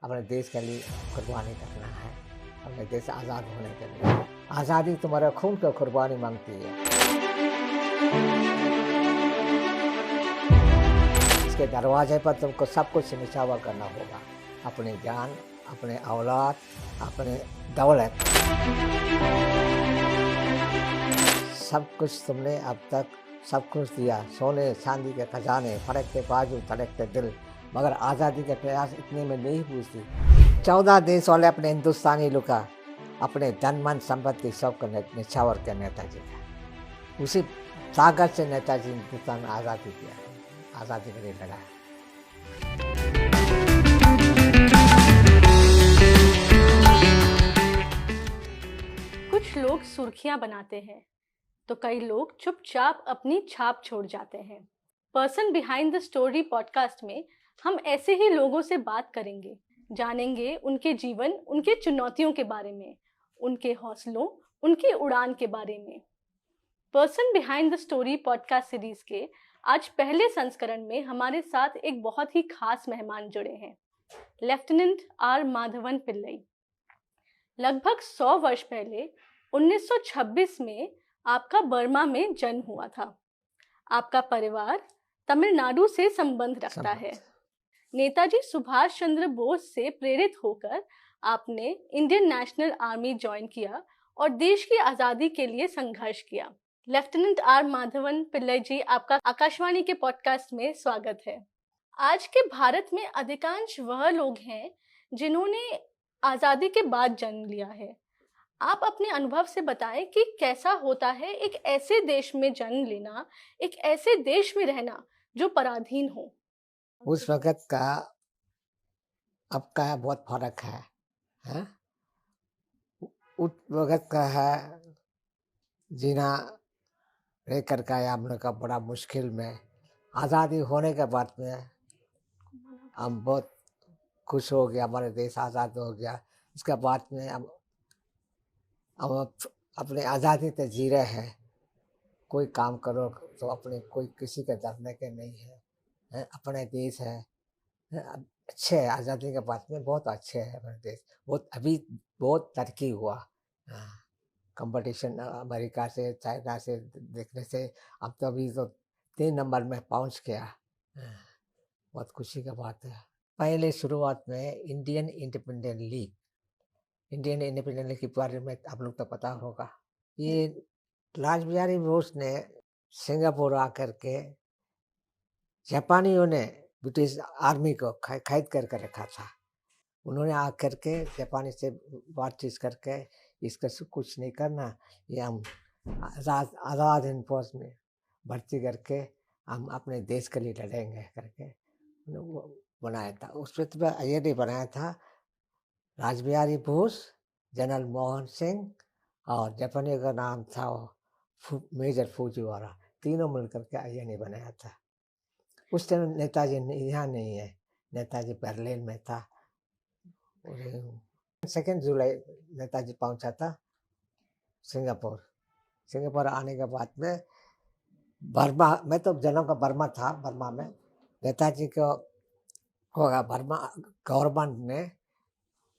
अपने देश के लिए कुर्बानी करना है, अपने देश आज़ाद होने के लिए। आज़ादी तुम्हारे खून की कुर्बानी मांगती है। इसके दरवाजे पर तुमको सब कुछ निछावर करना होगा, अपनी जान, अपने औलाद, अपने दौलत, सब कुछ तुमने अब तक सब कुछ दिया, सोने चांदी के खजाने, फड़कते बाजू धड़कते दिल, मगर आज़ादी के प्रयास इतने में नहीं पूछती। 14 देश वाले अपने हिंदुस्तानी लुका अपने धन मन संपत्ति सबको निछावर किया नेताजी का। उसी ताकत से नेताजी हिंदुस्तान में आज़ादी किया, आज़ादी के लिए लड़ा। कुछ लोग सुर्खियां बनाते हैं तो कई लोग चुपचाप अपनी छाप छोड़ जाते हैं। Person behind the story podcast में हम ऐसे ही लोगों से बात करेंगे, जानेंगे उनके जीवन, उनके चुनौतियों के बारे में, उनके हौसलों, उनकी उड़ान के बारे में। Person behind the story podcast series के आज पहले संस्करण में हमारे साथ एक बहुत ही खास मेहमान जुड़े हैं, लेफ्टिनेंट आर माधवन पिल्लई। लगभग 100 वर्ष पहले 1926 में आपका बर्मा में जन्म हुआ था। आपका परिवार तमिलनाडु से संबंध रखता है। नेताजी सुभाष चंद्र बोस से प्रेरित होकर आपने इंडियन नेशनल आर्मी ज्वाइन किया और देश की आज़ादी के लिए संघर्ष किया। लेफ्टिनेंट आर माधवन पिल्लई जी, आपका आकाशवाणी के पॉडकास्ट में स्वागत है। आज के भारत में अधिकांश वह लोग हैं जिन्होंने आज़ादी के बाद जन्म लिया है। आप अपने अनुभव से बताएं कि कैसा होता है एक ऐसे देश में जन्म लेना, एक ऐसे देश में रहना जो पराधीन हो। उस वक़्त का अब का बहुत फ़र्क है? उस वक़्त का है जीना लेकर के हम लोग का बड़ा मुश्किल में। आज़ादी होने के बाद में हम बहुत खुश हो गया, हमारे देश आज़ाद हो गया। इसके बाद में हम अपने आज़ादी से जी रहे हैं। कोई काम करो तो अपने कोई किसी के डरने के नहीं है, अपने देश है, अच्छे है। आज़ादी के बाद में बहुत अच्छे है अपने देश, बहुत अभी बहुत तरक्की हुआ। कंपटीशन अमेरिका से, चाइना से देखने से अब तो अभी तो 3 नंबर में पहुंच गया। बहुत खुशी की बात है। पहले शुरुआत में इंडियन इंडिपेंडेंट लीग के बारे में आप लोग तो पता होगा। ये रासबिहारी बोस ने सिंगापुर आकर के जापानियों ने ब्रिटिश आर्मी को कैद करके रखा था। उन्होंने आकर के जापानी से बातचीत करके इसका कुछ नहीं करना, ये हम आज़ाद हिंद फौज में भर्ती करके हम अपने देश के लिए लड़ेंगे करके वो बनाया था। उस पर ये नहीं बनाया था रासबिहारी बोस, जनरल मोहन सिंह और जापानी का नाम था मेजर फूजीवारा, तीनों मिलकर के आईएनए बनाया था। उस टाइम नेताजी यहाँ नहीं है, नेताजी बर्लिन में था। 2 जुलाई नेताजी पहुंचा था सिंगापुर आने के बाद में बर्मा में तो जन्म का बर्मा था। बर्मा में नेताजी को होगा, बर्मा गवर्नमेंट ने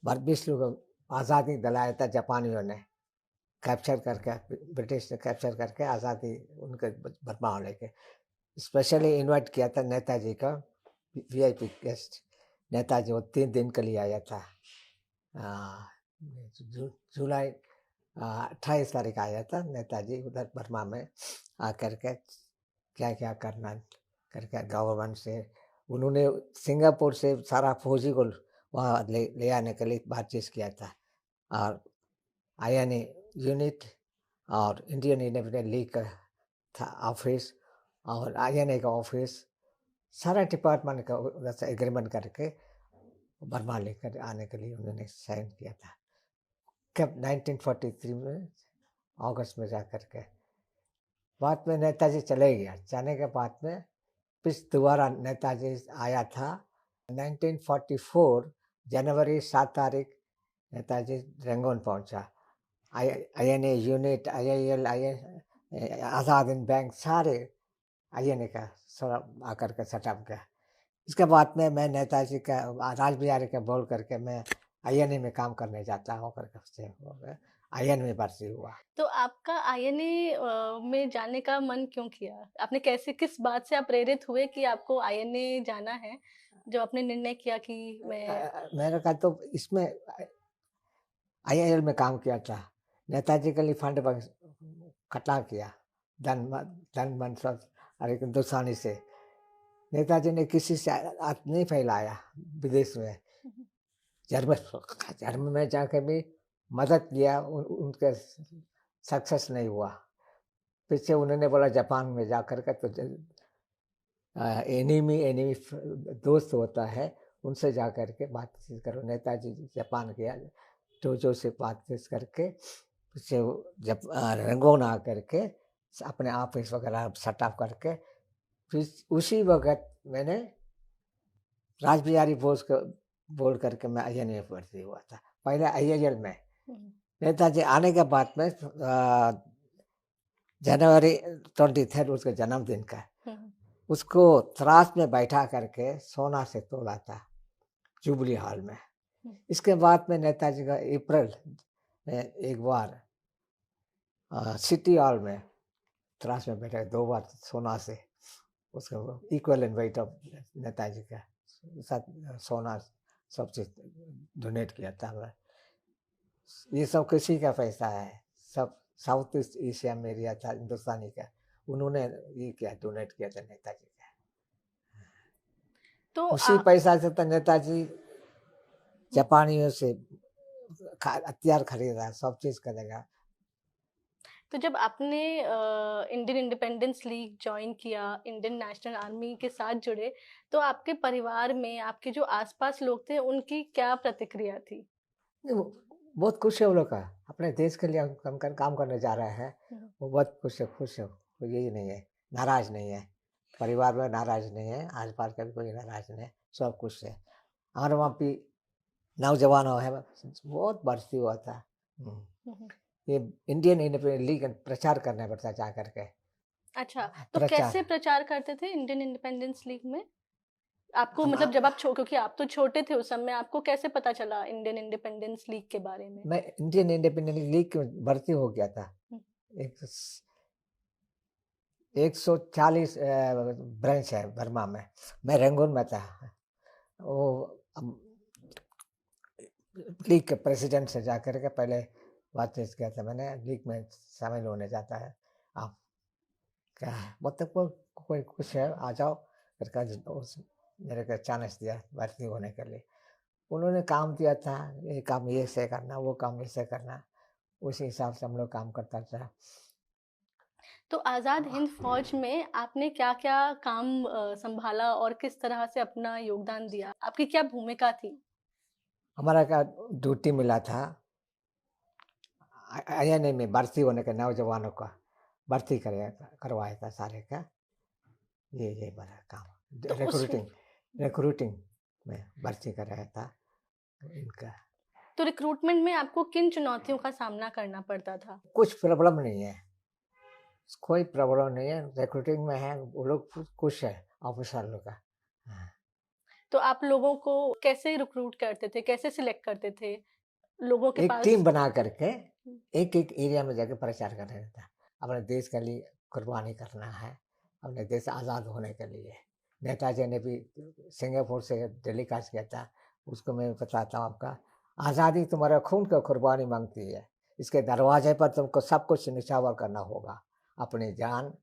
22 लोगों को आज़ादी दिलाया था। जापानियों ने कैप्चर करके, ब्रिटिश ने कैप्चर करके आज़ादी उनके बर्मा होने के स्पेशली इनवाइट किया था नेताजी का वीआईपी गेस्ट। नेताजी वो 3 दिन के लिए आया था। जुलाई 28 तारीख आया था नेताजी उधर बर्मा में आकर के क्या क्या करना करके गवर्नमेंट से उन्होंने सिंगापुर से सारा फौजी को वहाँ ले आने के लिए बातचीत किया था। और आईएनए यूनिट और इंडियन इंडिपेंडेंट लीग का था ऑफिस और आईएनए का ऑफिस, सारा डिपार्टमेंट का उधर से एग्रीमेंट करके बर्मा लेकर आने के लिए उन्होंने साइन किया था। कब 1943 में अगस्त में जा कर के बाद में नेताजी चले गया। जाने के बाद में फिर दोबारा नेताजी आया था 1944 जनवरी 7 तारीख नेताजी रंगून पहुंचा। INA unit, IIL, Azad Hind bank सारे आईएनए का सब आकर के सेटअप किया। इसके बाद में मैं नेताजी का राज बिहारी का बोल करके मैं आईएनए में काम करने जाता हूँ करके उससे आईएनए में भर्ती हुआ। तो आपका आईएनए में जाने का मन क्यों किया? आपने कैसे, किस बात से आप प्रेरित हुए कि आपको आईएनए जाना है, जो आपने निर्णय किया कि मैं मैंने कहा तो इसमें आईआईएल में काम किया था, नेताजी के लिए फंड इकट्ठा किया, धन मन सब और एक हिंदुस्तानी से। नेताजी ने किसी से हाथ नहीं फैलाया विदेश में, जर्मन में जाकर भी मदद किया, उनके सक्सेस नहीं हुआ। पीछे उन्होंने बोला जापान में जा कर के तो एनिमी दोस्त होता है, उनसे जा कर के बातचीत करो। नेताजी जापान गया, टोजो से बातचीत करके पीछे जब रंगोन आ करके अपने ऑफिस वगैरह सेटअप करके फिर उसी वक्त मैंने राज बिहारी बोस को बोल करके मैं आईएनए में भर्ती हुआ था। पहले आईआईएल में नेताजी आने के बाद में जनवरी 23 उसके जन्मदिन का, उसको त्रास में बैठा करके सोना से तोला था जुबली हॉल में। इसके बाद में नेताजी का अप्रैल में एक बार सिटी हॉल में त्रास में बैठा 2 बार सोना से उसको इक्वलेंट वेट ऑफ नेताजी का साथ सोना सब चीज डोनेट किया था। ये सब किसी का पैसा है, सब साउथ ईस्ट एशिया में एरिया था हिंदुस्तानी का, उन्होंने ये किया, डोनेट किया था नेताजी का। तो उसी पैसा से तो नेताजी जापानियों से हथियार खरीदा, सब चीज करेगा। तो जब आपने इंडियन इंडिपेंडेंस लीग ज्वाइन किया, इंडियन नेशनल आर्मी के साथ जुड़े, तो आपके परिवार में आपके जो आसपास लोग थे उनकी क्या प्रतिक्रिया थी? बहुत खुश है वो लोग का, अपने देश के लिए हम काम करने जा रहे हैं, वो बहुत खुश है, कोई यही नहीं है, नाराज नहीं है, परिवार में नाराज नहीं है, आस पास का भी कोई नाराज नहीं है, सब खुश है। और वहाँ पे नौजवानों है बहुत भर्ती हुआ था। ये इंडियन इंडिपेंडेंस लीग प्रचार करना पड़ता जा करके। अच्छा, तो कैसे प्रचार करते थे इंडियन इंडिपेंडेंस लीग में? आपको मतलब जब आप क्योंकि आप तो छोटे थे उस समय, आपको कैसे पता चला इंडियन इंडिपेंडेंस लीग के बारे में? मैं इंडियन इंडिपेंडेंस लीग में भर्ती हो गया था। 140 ब्रांच है बर्मा में, मैं रंगून में था। वो लीग के प्रेसिडेंट से जा कर के पहले बातचीत किया था मैंने, लीग में शामिल होने जाता है आप, क्या है मतलब कोई कुछ है आ जाओ करके मेरे को चांस दिया भर्ती होने के लिए। उन्होंने काम दिया था, ये काम ये से करना, वो काम ऐसे करना, उसी हिसाब से हम लोग काम करता था। तो आज़ाद हिंद फौज में आपने क्या क्या काम संभाला और किस तरह से अपना योगदान दिया? आपकी क्या भूमिका थी? हमारा का ड्यूटी मिला था आईएनए में भर्ती होने के नौजवानों का भर्ती करवाया था सारे का, ये बड़ा काम। तो रिक्रूटिंग में भर्ती कराया था इनका। तो रिक्रूटमेंट में आपको किन चुनौतियों का सामना करना पड़ता था? कुछ प्रॉब्लम नहीं है, कोई प्रॉब्लम नहीं है, रिक्रूटिंग में है वो लोग खुश है ऑफिसर लोग का। तो आप लोगों को कैसे रिक्रूट करते थे, कैसे सिलेक्ट करते थे लोगों के एक पास? टीम बना करके एक एरिया में जाकर प्रचार करना था, अपने देश के लिए कुर्बानी करना है, अपने देश आज़ाद होने के लिए। नेताजी ने भी सिंगापुर से टेलीकास्ट किया था, उसको मैं बताता हूँ आपका, आज़ादी तुम्हारा खून का कुर्बानी मांगती है, इसके दरवाजे पर तुमको सब कुछ निछावर करना होगा, अपनी जान,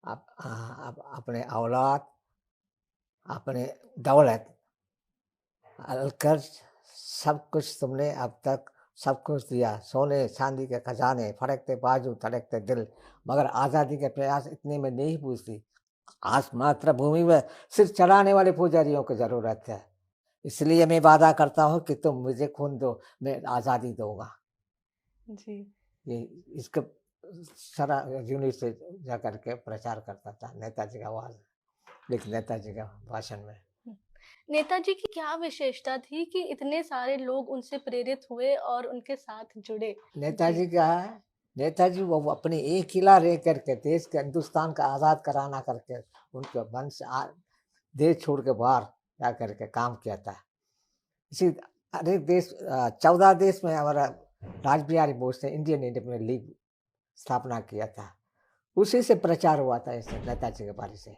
अपने औलाद, अपने दौलत, कर्ज, सब कुछ तुमने अब तक सब कुछ दिया, सोने चांदी के खजाने, फड़कते बाजू धड़कते दिल, मगर आज़ादी के प्रयास इतने में नहीं पूछती। आज मात्र भूमि में सिर्फ चढ़ाने वाले पुजारियों की जरूरत है, इसलिए मैं वादा करता हूँ कि तुम मुझे खून दो, मैं आज़ादी दूंगा। जी, ये इसका सारा यूनिट से जा करके प्रचार करता था नेताजी का आवाज, लेकिन नेताजी का भाषण में। नेताजी की क्या विशेषता थी कि इतने सारे लोग उनसे प्रेरित हुए और उनके साथ जुड़े? नेताजी क्या है, नेताजी वो अपने एक किला रह करके देश के हिंदुस्तान का आज़ाद कराना करके उनके वंश देश छोड़ के बाहर जा करके काम किया था। इसी अनेक देश 14 देश में हमारा रासबिहारी बोस ने इंडियन इंडिपेंडेंट लीग स्थापना किया था। उसी से प्रचार हुआ था इस नेताजी के बारे से। जी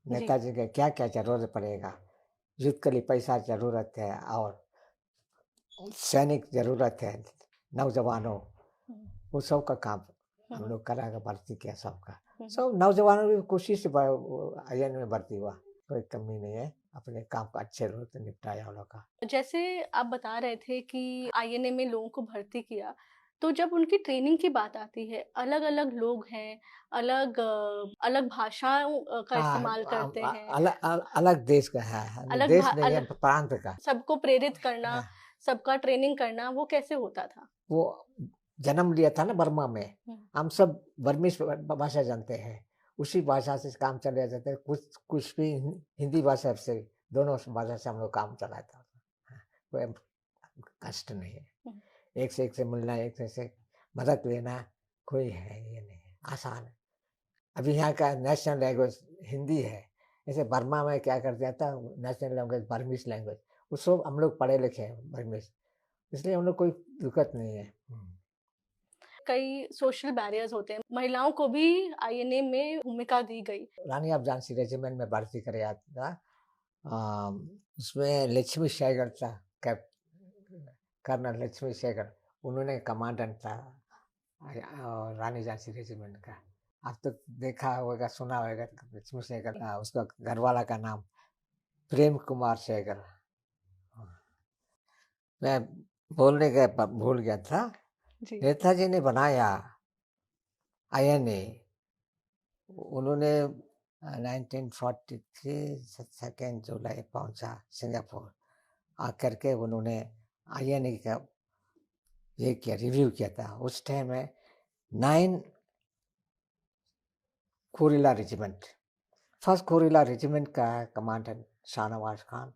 नेताजी के क्या क्या जरूरत पड़ेगा, युद्ध के लिए पैसा जरूरत है और सैनिक जरूरत है, नौजवानों, हम्म, वो सब का काम हम हम्म, लोग करा के भर्ती किया सबका। हम्म। सब नौजवानों की कोशिश से आईएन में भर्ती हुआ, कोई कमी नहीं है, अपने काम को अच्छे रूप से निपटाया हम लोग का। जैसे आप बता रहे थे कि आईएनए में लोगों को भर्ती किया, तो जब उनकी ट्रेनिंग की बात आती है, अलग-अलग लोग हैं, अलग भाषाओं का हाँ, इस्तेमाल करते हैं, अलग देश का है, अलग भा देश नहीं है, अलग प्रांत का। सबको प्रेरित करना, हाँ, सबका ट्रेनिंग करना, वो कैसे होता था? वो जन्म लिया था ना बर्मा में, हुँ, हम सब बर्मिश भाषा जानते हैं, उसी भाषा से काम चलाया जाता है। कुछ कुछ भी हिंदी भाषा से, दोनों भाषा से हम लोग काम चलाता था। हाँ, कोई कष्ट नहीं है, हुँ, एक से मिलना, एक से मदद लेना, कोई है ये नहीं है, आसान है। अभी यहाँ का नेशनल लैंग्वेज हिंदी है, जैसे बर्मा में क्या कर दिया था, नेशनल लैंग्वेज बर्मिश लैंग्वेज, वो सब हम लोग पढ़े लिखे हैं बर्मिश, इसलिए हम लोग कोई दिक्कत नहीं है। कई सोशल बैरियर्स होते हैं, महिलाओं को भी आईएनए में भूमिका दी गई। रानी ऑफ झांसी रेजिमेंट में भर्ती कराया था। उसमें लक्ष्मी सहगल था, कैप कर्नल लक्ष्मी सहगल, उन्होंने कमांडेंट था रानी झांसी रेजिमेंट का। आप तो देखा होगा, सुना होगा, लक्ष्मी सहगल, उसका घरवाला का नाम प्रेम कुमार सहगल। मैं बोलने का भूल गया था, जी, नेताजी ने बनाया आईएनए, उन्होंने 1943 2 जुलाई पहुंचा सिंगापुर, आकर के उन्होंने आईएनए का ये किया, रिव्यू किया था। उस टाइम में 9 guerrilla regiment, first guerrilla regiment का commander Shahnawaz Khan,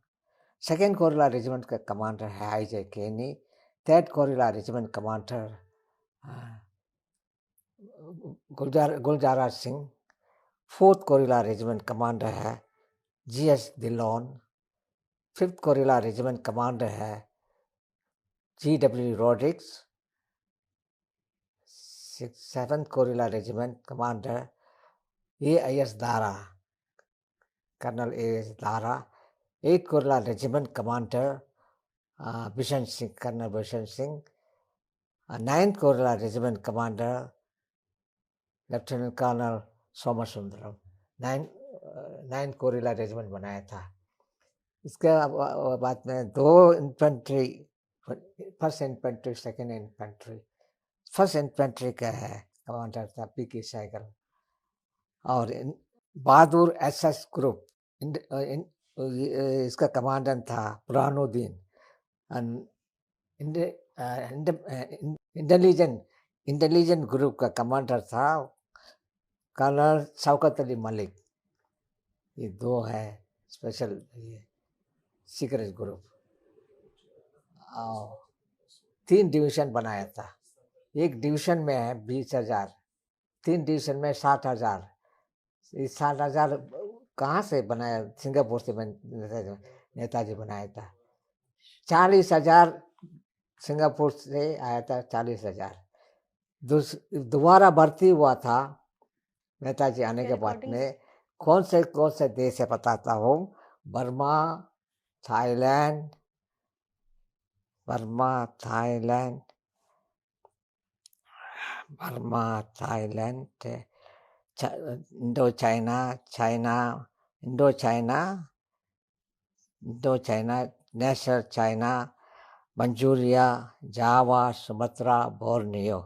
second guerrilla regiment का कमांडर है I J. Kiani, third guerrilla regiment commander Gulzara Singh, fourth guerrilla regiment commander है G S. Dhillon, fifth guerrilla regiment commander है G W. Rodrigues, seventh guerrilla regiment commander A S. Dara, colonel A S. Dara, eight guerrilla regiment commander Bishan Singh, colonel Bishan Singh, ninth guerrilla regiment commander lieutenant colonel Somasundaram. Nine guerrilla regiment बनाया था। इसके बाद में 2 infantry, first infantry, second infantry, first infantry का है commander था PK. Sehgal, और बहादुर SS. Group इसका कमांडर था बुरहानुद्दीन। इंटेलिजेंट ग्रुप का कमांडर था कर्नल शौकत अली मलिक। ये 2 है स्पेशल सीक्रेट ग्रुप, और 3 डिवीजन बनाया था। एक डिवीजन में है 20,000, 3 डिवीजन में 60,000। ये 60,000 कहाँ से बनाया? सिंगापुर से नेताजी बनाया था। 40,000 सिंगापुर से आया था, 40,000 दोबारा भर्ती हुआ था नेताजी आने के बाद में। कौन से देश है बताता हूँ, Burma, Thailand, Burma, Thailand, Indo China, national China, Manchuria, Java, Sumatra, Borneo,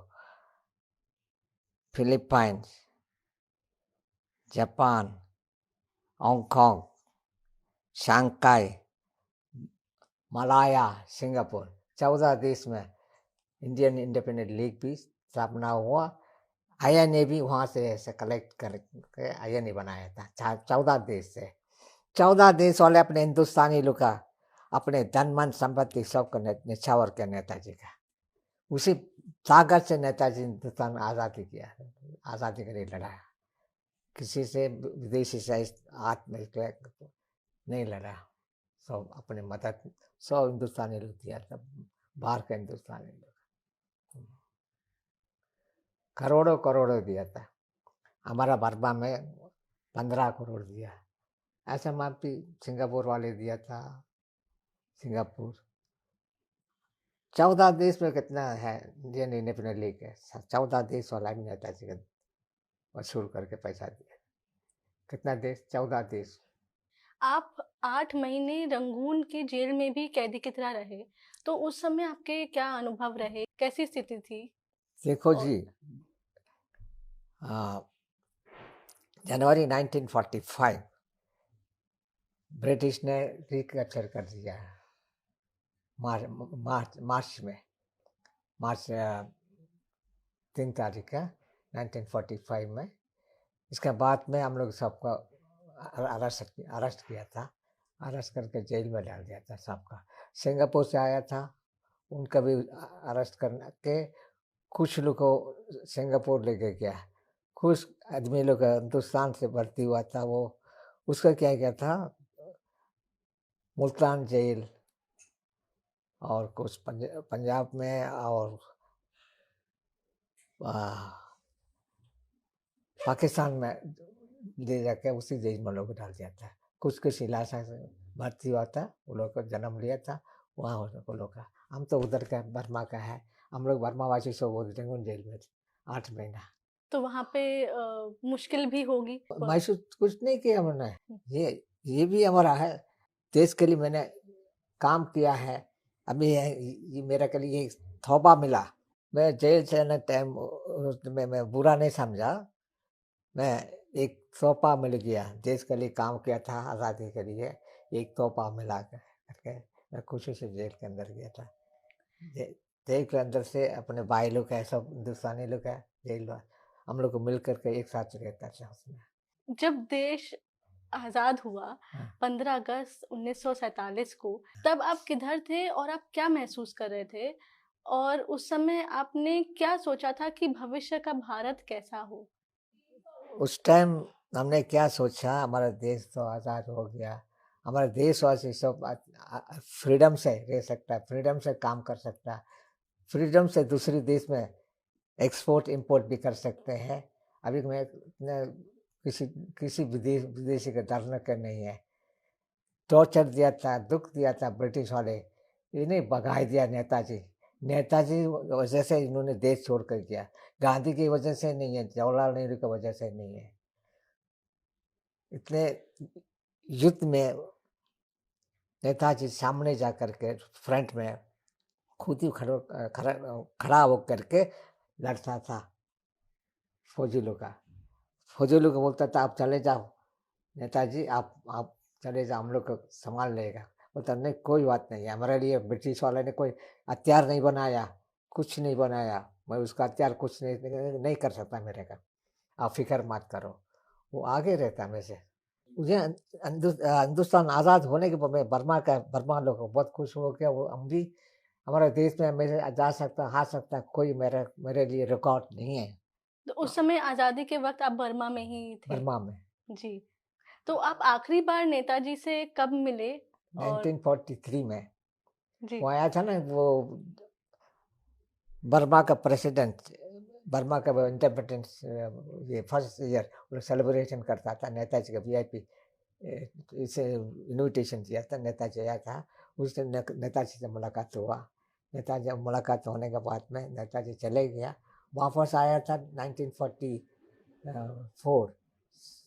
Philippines, Japan, Hong Kong, Shanghai, Malaya, Singapore, 14 देश में इंडियन इंडिपेंडेंट लीग भी स्थापना हुआ। आईएनए भी वहाँ से ऐसे कलेक्ट करके आईएनए बनाया था 14 देश से। 14 देश वाले अपने हिंदुस्तानी लोग का, अपने धन मन संपत्ति सबको निछावर किया नेताजी का। उसी ताकत से नेताजी हिंदुस्तान आज़ादी किया, आज़ादी के लिए लड़ा। किसी से विदेशी से हाथ नहीं नहीं लड़ा। सब अपने मदद, सब हिंदुस्तानी लोग दिया था, बाहर का हिंदुस्तानी लोग करोड़ों करोड़ों दिया था। हमारा बर्मा में 15 करोड़ दिया। ऐसा मापी सिंगापुर वाले दिया था। सिंगापुर 14 देश में कितना है इंडियन इंडिपेंडेंट लीग है, 14 देश वाला भी नेताजी का वसूल करके पैसा दिया। कितना देश? 14 देश। आप 8 महीने रंगून के जेल में भी कैदी की तरह रहे, तो उस समय आपके क्या अनुभव रहे, कैसी स्थिति थी? देखो और जी, जनवरी 1945 ब्रिटिश ने रिकैप्चर कर दिया। मार्च में, मार्च 3 तारीख का 1945 में। इसके बाद में हम लोग सबको अरेस्ट किया था। अरेस्ट करके जेल में डाल दिया था सबका। सिंगापुर से आया था, उनका भी अरेस्ट करके कुछ लोग को सिंगापुर लेके गया। कुछ आदमी लोग हिंदुस्तान से भर्ती हुआ था, वो उसका क्या किया था, मुल्तान जेल और कुछ पंजाब में और पाकिस्तान में ले जाके उसी जेल में लोग डाल दिया था। कुछ इलाका से भर्ती हुआ था, वो लोग को जन्म लिया था वहाँ वो लोग का। हम तो उधर का बर्मा का है, हम लोग बर्मावासी से वो रंगून जेल में थे 8 महीना। तो वहाँ पे मुश्किल भी होगी। महसूस कुछ नहीं किया हमने। ये भी हमारा है, देश के लिए मैंने काम किया है। अभी ये मेरा के लिए तौबा मिला। मैं जेल से ना टाइम में मैं बुरा नहीं समझा। मैं एक तोहफा मिल गया, देश के लिए काम किया था, आज़ादी के लिए एक तोहफा मिला करके मैं खुशी से जेल के अंदर गया था। जेल के अंदर से अपने भाई लोग है, सब हिंदुस्तानी लोग है जेल में, हम लोग को मिल करके एक साथ रहता था उसमें। जब देश आज़ाद हुआ हाँ। 15 अगस्त 1947 को, तब आप किधर थे और आप क्या महसूस कर रहे थे? और उस समय आपने क्या सोचा था कि भविष्य का भारत कैसा हो? उस टाइम हमने क्या सोचा, हमारा देश तो आज़ाद हो गया, हमारा देशवासी सब फ्रीडम से रह सकता है, फ्रीडम से काम कर सकता है, फ्रीडम से दूसरे देश में एक्सपोर्ट इंपोर्ट भी कर सकते हैं। अभी मैं किसी किसी विदेशी का डरने का नहीं है। टॉर्चर दिया था, दुख दिया था ब्रिटिश वाले, इन्हें भगा दिया नेताजी। नेताजी वजह से इन्होंने देश छोड़ कर दिया, गांधी की वजह से नहीं है, जवाहरलाल नेहरू की वजह से नहीं है। इतने युद्ध में नेताजी सामने जा करके फ्रंट में खुद ही खड़ा होकर के लड़ता था फौजी लोग का। फौजी लोग को बोलता था आप चले जाओ नेताजी, आप चले जाओ, हम लोग को संभाल लेगा। बोलता नहीं कोई बात नहीं है, हमारे लिए ब्रिटिश वाले ने कोई हथियार नहीं बनाया, कुछ नहीं बनाया, मैं उसका हथियार कुछ नहीं कर सकता मेरे का, आप फिक्र मत करो। वो आगे रहता मेरे से। मुझे हिंदुस्तान आज़ाद होने के बाद में बर्मा लोग को बहुत खुश हो गया। वो हम भी हमारे देश में मेरे जा सकता, आ सकता, कोई मेरे लिए रिकॉर्ड नहीं है। तो उस समय आज़ादी के वक्त आप बर्मा में ही थे? बर्मा में जी। तो आप आखिरी बार नेताजी से कब मिले? और 1943 में जी। वो आया था ना, वो बर्मा का प्रेसिडेंट, बर्मा का इंडिपेंडेंस ये फर्स्ट ईयर सेलिब्रेशन करता था, नेताजी का VIP इसे इनविटेशन दिया था, नेताजी आया था। उस दिन नेताजी से मुलाकात हुआ। नेताजी मुलाकात होने के बाद में नेताजी चले गया, वापस आया था 1944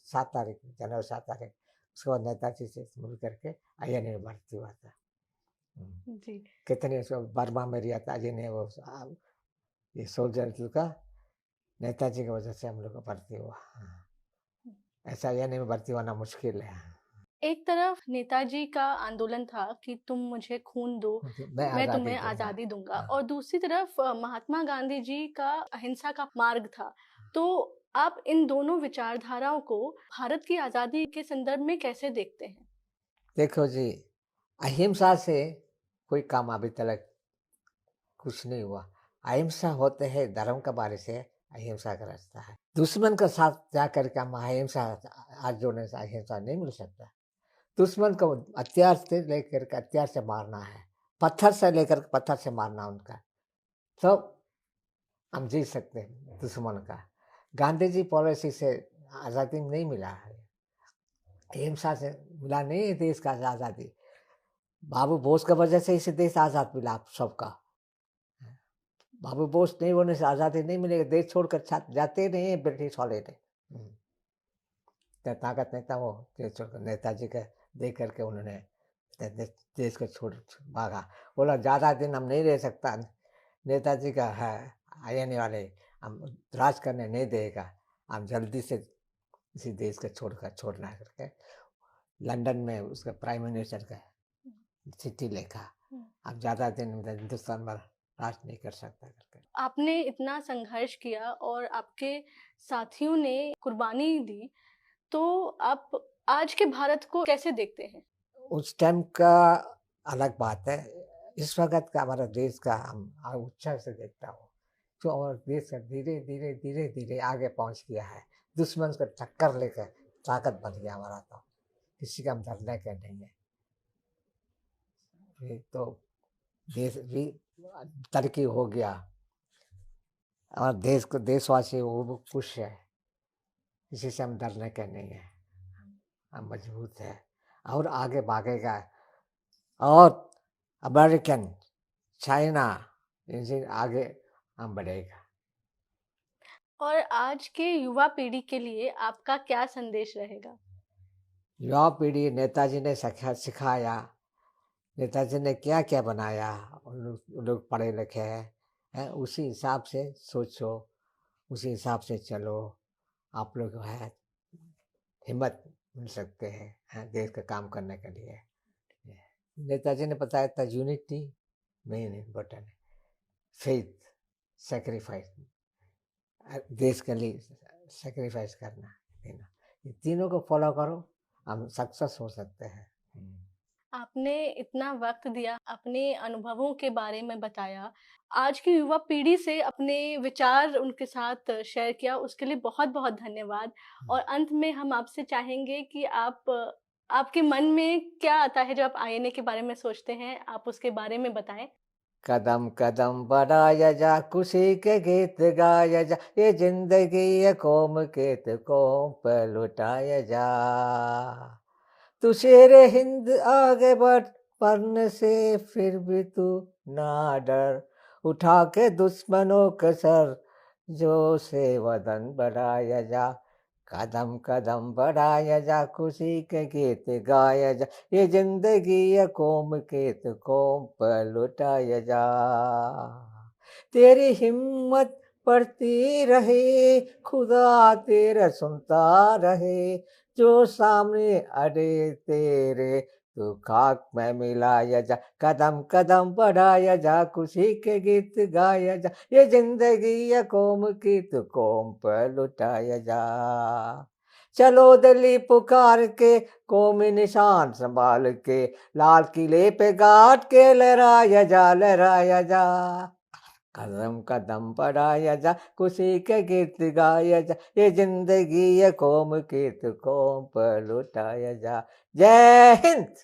7 तारीख, जनवरी 7 तारीख। उसके बाद नेताजी से मिल करके INA में भर्ती हुआ था। जी। कितने बर्मा में रिया ताजी ने वो ये सोल्जर का नेताजी की वजह से हम लोग को भर्ती हुआ। ऐसा INA में भर्ती होना मुश्किल है। एक तरफ नेताजी का आंदोलन था कि तुम मुझे खून दो, मैं तुम्हें आज़ादी दूंगा, और दूसरी तरफ महात्मा गांधी जी का अहिंसा का मार्ग था। तो आप इन दोनों विचारधाराओं को भारत की आज़ादी के संदर्भ में कैसे देखते हैं? देखो जी, अहिंसा से कोई काम अभी तक कुछ नहीं हुआ। अहिंसा होते हैं धर्म के बारे से, अहिंसा का रास्ता है। दुश्मन के साथ जा करके हम अहिंसा आज जोड़ने से अहिंसा नहीं मिल सकता। दुश्मन को हथियार से लेकर के हथियार से मारना है, पत्थर से लेकर के पत्थर से मारना उनका, तो हम जीत सकते हैं दुश्मन का। गांधी जी पॉलिसी से आज़ादी नहीं मिला है, अहिंसा से मिला नहीं है देश का आज़ादी। बाबू बोस की वजह से इसे देश आज़ाद मिला आप सबका। बाबू बोस नहीं होने से आज़ादी नहीं मिलेगी, देश छोड़कर जाते नहीं है ब्रिटिश वाले ने। ताकत नहीं था वो देश छोड़कर, नेताजी के देख करके उन्होंने देश को छोड़ भागा, बोला ज़्यादा दिन हम नहीं रह सकता, नेताजी का है आने वाले हम राज करने नहीं देगा, हम जल्दी से इसी देश को छोड़ना करके लंदन में उसका प्राइम मिनिस्टर का चिट्ठी लिखा, अब ज़्यादा दिन हिंदुस्तान में राज नहीं कर सकता करके। आपने इतना संघर्ष किया और आपके साथियों ने कुर्बानी दी, तो आप आज के भारत को कैसे देखते हैं? उस टाइम का अलग बात है, इस वक्त का हमारा देश का हम ऊंचा से देखता हूँ, तो हमारा देश का धीरे धीरे धीरे धीरे आगे पहुँच गया है, दुश्मन को टक्कर लेकर ताकत बन गया हमारा, तो किसी का हम डरने के नहीं है। तो देश भी तरक्की हो गया, हमारा देश को देशवासी वो खुश है, किसी से हम डरने के नहीं है, हम मजबूत है और आगे भागेगा। और अमेरिकन, चाइना, इनसे आगे हम बढ़ेगा। और आज के युवा पीढ़ी के लिए आपका क्या संदेश रहेगा? युवा पीढ़ी, नेताजी ने सिखाया, नेताजी ने क्या क्या बनाया, उन लोग पढ़े लिखे हैं, उसी हिसाब से सोचो, उसी हिसाब से चलो, आप लोग है हिम्मत मिल सकते हैं देश का काम करने के लिए। नेताजी ने बताया था यूनिटी मेन इम्पोर्टेंट है, फेथ, सेक्रीफाइस, देश के लिए सेक्रीफाइस करना देना, ये तीनों को फॉलो करो, हम सक्सेस हो सकते हैं। आपने इतना वक्त दिया, अपने अनुभवों के बारे में बताया, आज की युवा पीढ़ी से अपने विचार उनके साथ शेयर किया, उसके लिए बहुत बहुत धन्यवाद। और अंत में हम आपसे चाहेंगे कि आपके मन में क्या आता है जब आप आईएनए के बारे में सोचते हैं, आप उसके बारे में बताएं। कदम कदम बढ़ाया जा, खुशी के गीत गाया जा, ये जिंदगी ये कौम के तो कौम पर लुटाया जा। तू शेरे हिंद आगे बढ़ने से फिर भी तू ना डर, उठा के दुश्मनों के सर जो से वतन बढ़ाया जा। कदम कदम बढ़ाया जा, खुशी के गीत गाया जा, ये जिंदगी ये कौम के तो कौम पर लुटाया जा। तेरी हिम्मत बढ़ती रहे, खुदा तेरा सुनता रहे, जो सामने अड़े तेरे तू खाक में मिलाया जा। कदम कदम बढ़ाया जा, खुशी के गीत गाया जा, ये जिंदगी ये कौम की तो कौम पर लुटाया जा। चलो दिल्ली पुकार के, कौमी निशान संभाल के, लाल किले पे गाड़ के लहराया जा, लहराया जा। कदम कदम बढ़ाया जा, खुशी के गीत गाया जा, ये जिंदगी ये कौम की तो कौम पर लुटाया जा। जय हिंद।